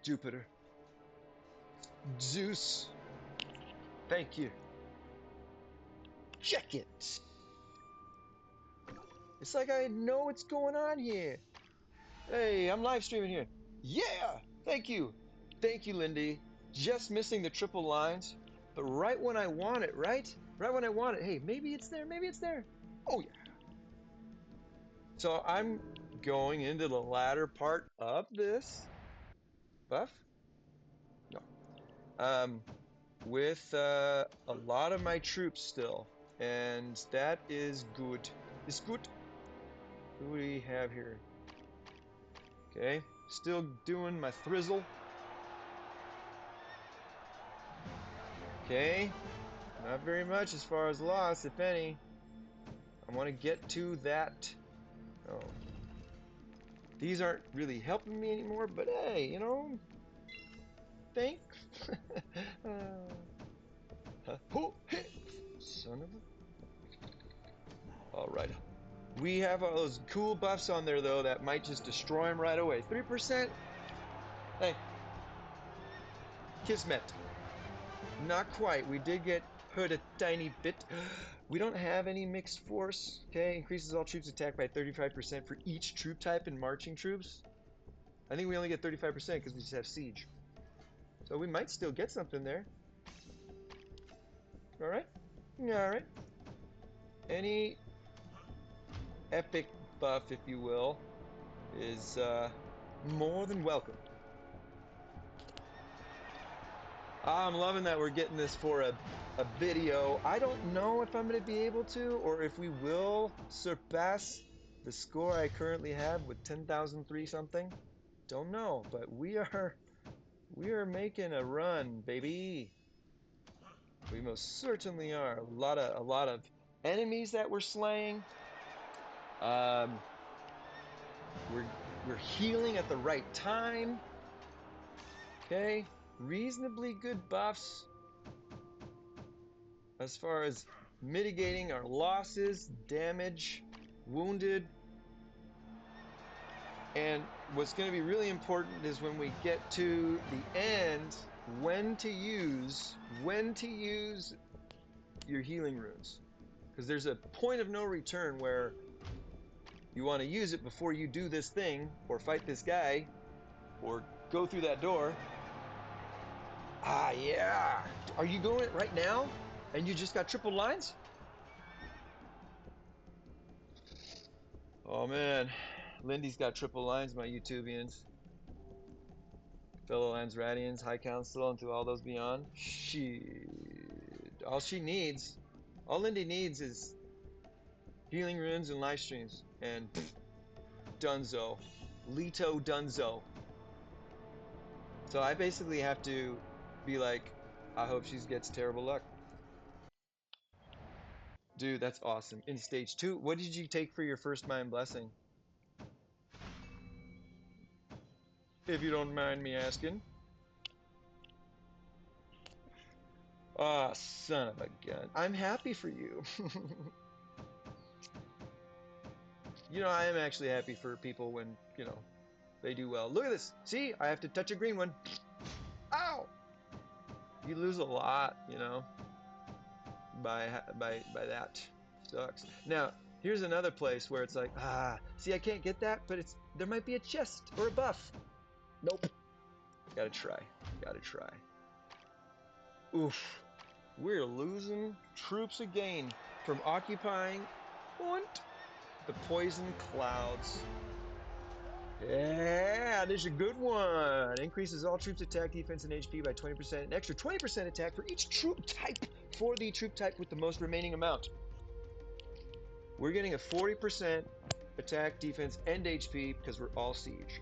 Jupiter. Zeus. Thank you. Check it. It's like I know what's going on here. Hey, I'm live streaming here. Yeah! Thank you. Thank you, Lindy. Just missing the triple lines, but right when I want it, right? Right when I want it. Hey, maybe it's there, maybe it's there. Oh, yeah. So I'm going into the latter part of this buff. No. With a lot of my troops still, and that is good. It's good. Who do we have here? Okay, still doing my thrizzle. Okay, not very much as far as loss, if any. I want to get to that. Oh, these aren't really helping me anymore, but hey, you know, thanks. Oh, hey, son of a. All right. We have those cool buffs on there, though, that might just destroy him right away. 3%? Hey, Kismet. Not quite. We did get hurt a tiny bit. We don't have any mixed force. Okay, increases all troops attack by 35% for each troop type in marching troops. I think we only get 35% because we just have siege. So we might still get something there. All right. All right. Any epic buff, if you will, is more than welcome. I'm loving that we're getting this for a video. I don't know if I'm going to be able to, or if we will surpass the score I currently have with 10,003 something. Don't know, but we are making a run, baby. We most certainly are. A lot of enemies that we're slaying. Um, we're healing at the right time. Okay, reasonably good buffs as far as mitigating our losses, damage, wounded. And what's going to be really important is when we get to the end, when to use your healing runes. Because there's a point of no return where you want to use it before you do this thing, or fight this guy, or go through that door. Ah, yeah. Are you going it right now? And you just got triple lines? Oh man, Lindy's got triple lines, my YouTubians. Fellow Lands Radians, High Council, and to all those beyond. All she needs, all Lindy needs is healing runes and live streams. And pff, Dunzo. Leto Dunzo. So I basically have to be like, I hope she gets terrible luck. Dude, that's awesome. In stage 2, what did you take for your first Mind Blessing? If you don't mind me asking. Ah, son of a gun. I'm happy for you. I am actually happy for people when, they do well. Look at this. See, I have to touch a green one. Ow! You lose a lot, by that. Sucks. Now, here's another place where it's like, see, I can't get that, but there might be a chest or a buff. Nope. Gotta try. Gotta try. Oof. We're losing troops again from occupying the poison clouds. Yeah, this is a good one. Increases all troops' attack, defense, and HP by 20%. An extra 20% attack for each troop type for the troop type with the most remaining amount. We're getting a 40% attack, defense, and HP because we're all siege.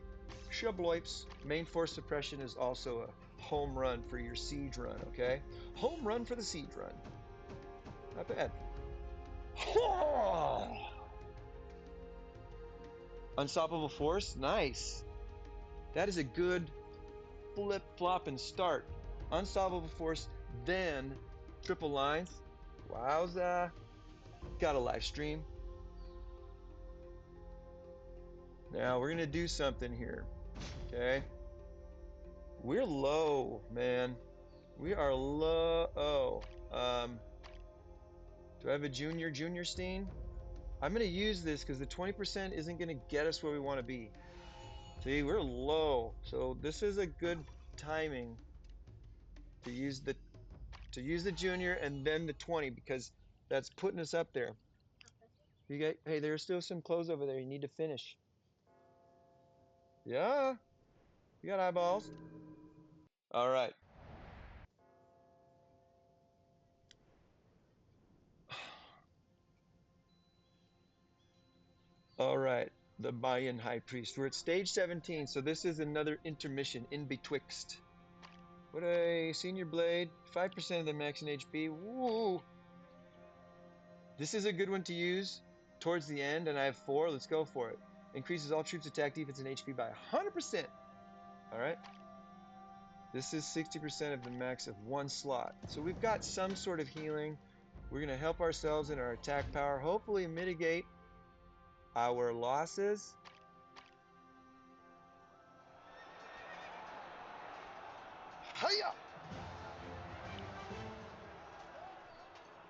Shabloips. Main force suppression is also a home run for your siege run, okay? Home run for the siege run. Not bad. Unstoppable force. Nice. That is a good flip, flop, and start. Unstoppable force, then triple lines. Wowza. Got a live stream. Now we're going to do something here. Okay. We're low, man. We are low. Do I have a junior Steen? I'm going to use this because the 20% isn't going to get us where we want to be. See, we're low. So this is a good timing to use the junior and then the 20 because that's putting us up there. Hey, there's still some clothes over there you need to finish. Yeah, you got eyeballs. All right. All right, the Mayan High Priest. We're at stage 17, so this is another intermission in betwixt. What a senior blade, 5% of the max in HP. Woo! This is a good one to use towards the end, and I have 4. Let's go for it. Increases all troops' attack, defense, and HP by 100%. All right. This is 60% of the max of 1 slot. So we've got some sort of healing. We're going to help ourselves in our attack power, hopefully mitigate our losses. Hiya!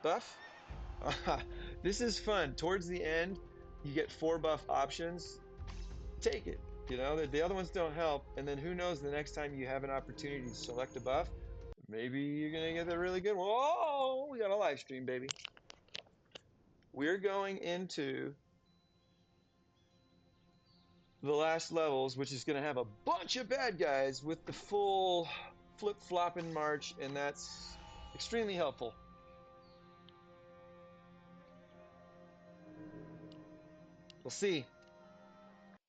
Buff. This is fun. Towards the end, you get 4 buff options. Take it. The other ones don't help. And then who knows, the next time you have an opportunity to select a buff, maybe you're going to get a really good one. Oh, we got a live stream, baby. We're going into the last levels, which is going to have a bunch of bad guys with the full flip-flopping march, and that's extremely helpful. We'll see.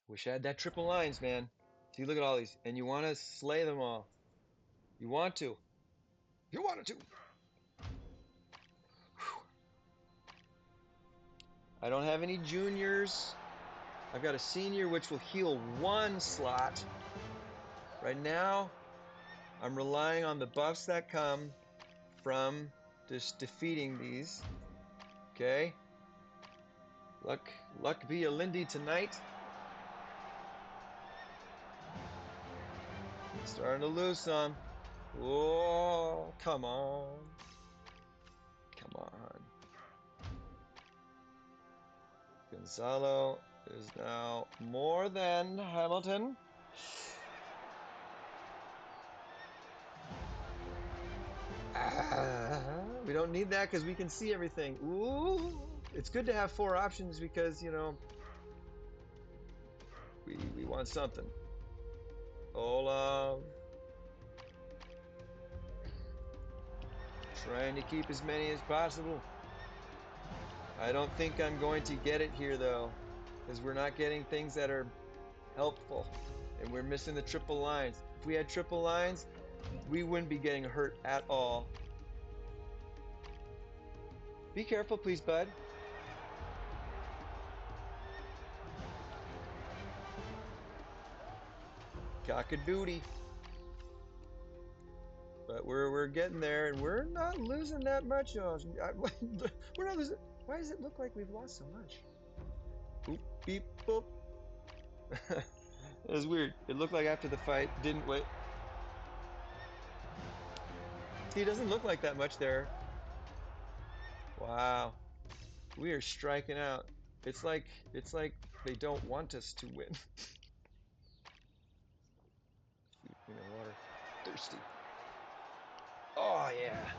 Wish I had that triple lines, man. See, look at all these. And you want to slay them all. You want to. You wanted to. Whew. I don't have any juniors. I've got a senior, which will heal 1 slot. Right now, I'm relying on the buffs that come from just defeating these. Okay. Luck be a Lindy tonight. I'm starting to lose some. Oh, come on. Come on. Gonzalo is now more than Hamilton. We don't need that because we can see everything. Ooh, it's good to have 4 options because, we want something. Olaf, Trying to keep as many as possible. I don't think I'm going to get it here though, because we're not getting things that are helpful, and we're missing the triple lines. If we had triple lines, we wouldn't be getting hurt at all. Be careful, please, bud. Cock-a-doodie. But we're getting there, and we're not losing that much. We're not losing. Why does it look like we've lost so much? Boop, beep, boop. It was weird. It looked like after the fight, didn't wait. See, it doesn't look like that much there. Wow. We are striking out. It's like they don't want us to win. Shoot, water. Thirsty. Oh yeah.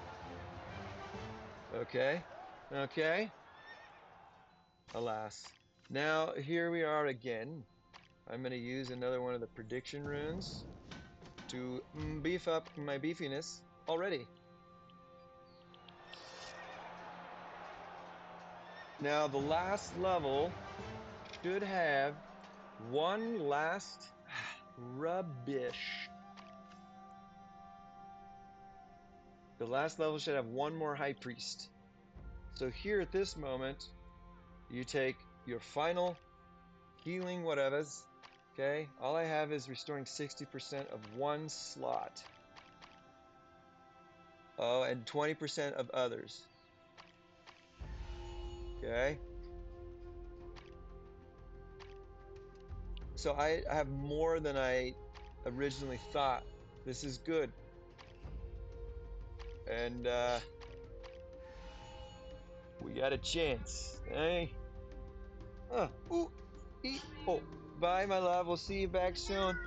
Okay. Okay. Alas. Now here we are again. I'm going to use another one of the prediction runes to beef up my beefiness already. Now the last level should have one last rubbish. The last level should have one more high priest. So here at this moment, you take your final healing whatevers. Okay, all I have is restoring 60% of one slot. Oh, and 20% of others. Okay. So I have more than I originally thought. This is good. And we got a chance. Hey. Ooh. Eat. Oh. Bye, my love. We'll see you back soon.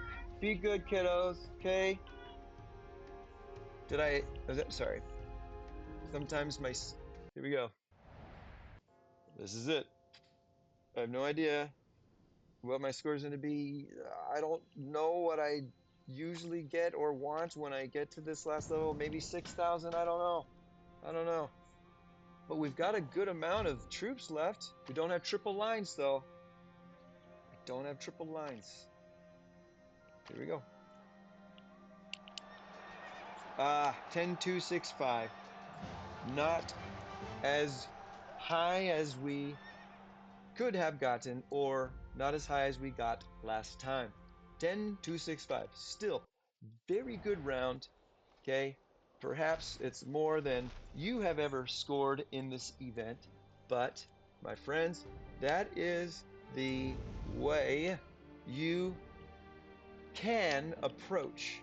Be good, kiddos. Okay. Sorry. Sometimes here we go. This is it. I have no idea what my score is going to be. I don't know what I usually get or want when I get to this last level. Maybe 6,000. I don't know. I don't know. But we've got a good amount of troops left. We don't have triple lines, though. I don't have triple lines. Here we go. 10,265. Not as high as we could have gotten, or not as high as we got last time. 10,265. Still, very good round. Okay, perhaps it's more than you have ever scored in this event, but my friends, that is the way you can approach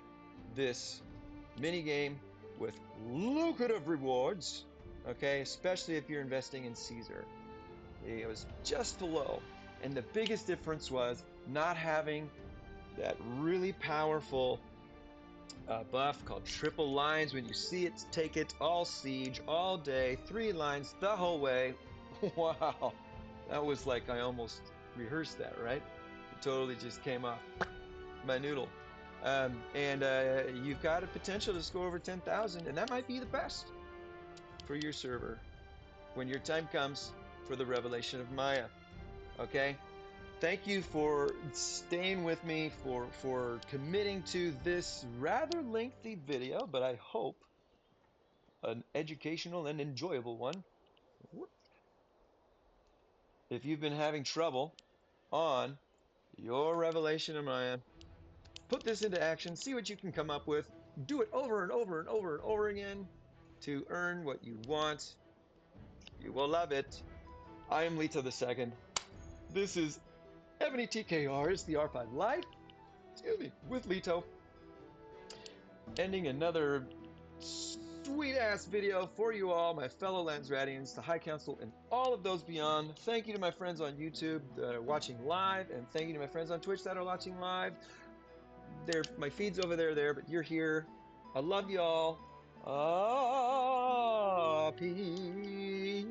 this mini game with lucrative rewards. Okay, especially if you're investing in Caesar. It was just below, and the biggest difference was not having that really powerful buff called triple lines. When you see it, take it. All siege, all day, 3 lines the whole way. Wow, that was like I almost rehearsed that, right? It totally just came off my noodle. And you've got a potential to score over 10,000, and that might be the best for your server when your time comes for the revelation of Maya. Okay? Thank you for staying with me, for committing to this rather lengthy video, but I hope an educational and enjoyable one. If you've been having trouble on your revelation of Maya, put this into action, see what you can come up with, do it over and over and over and over again to earn what you want. You will love it. I am Lito II. This is Evony TKR. It's the R5 Live. Excuse me, with Lito. Ending another sweet ass video for you all, my fellow Landsradians, the High Council, and all of those beyond. Thank you to my friends on YouTube that are watching live, and thank you to my friends on Twitch that are watching live. My feed's over there, but you're here. I love y'all. Peace.